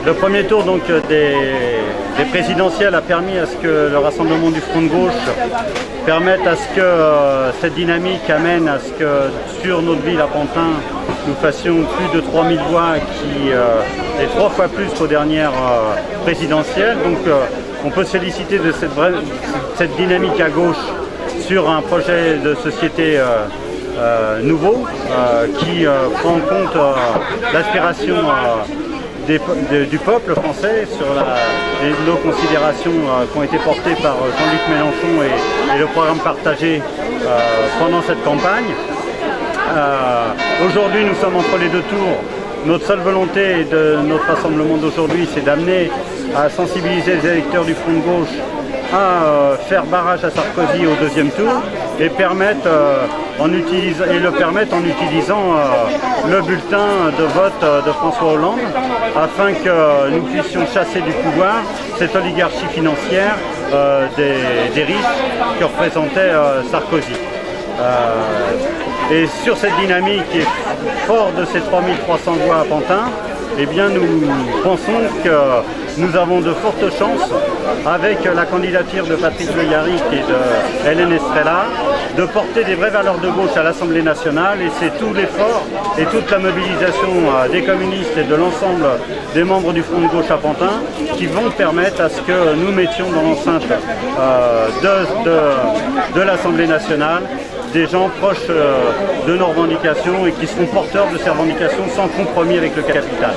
Le premier tour donc, des présidentielles a permis à ce que le rassemblement du Front de gauche permette à ce que cette dynamique amène à ce que sur notre ville à Pantin, nous fassions plus de 3000 voix qui est 3 fois plus qu'aux dernières présidentielles. Donc on peut se féliciter de cette dynamique à gauche sur un projet de société nouveau qui prend en compte l'aspiration du peuple français sur nos considérations qui ont été portées par Jean-Luc Mélenchon et le programme partagé pendant cette campagne. Aujourd'hui, nous sommes entre les deux tours. Notre seule volonté de notre rassemblement d'aujourd'hui, c'est d'amener à sensibiliser les électeurs du Front de gauche à faire barrage à Sarkozy au deuxième tour et le permettre en utilisant le bulletin de vote de François Hollande afin que nous puissions chasser du pouvoir cette oligarchie financière des riches que représentait Sarkozy. Et sur cette dynamique et fort de ces 3300 voix à Pantin, eh bien nous pensons que nous avons de fortes chances, avec la candidature de Patrick Le Yarrick et de Hélène Estrella, de porter des vraies valeurs de gauche à l'Assemblée nationale, et c'est tout l'effort et toute la mobilisation des communistes et de l'ensemble des membres du Front de gauche à Pantin qui vont permettre à ce que nous mettions dans l'enceinte de l'Assemblée nationale des gens proches de nos revendications et qui seront porteurs de ces revendications sans compromis avec le capital.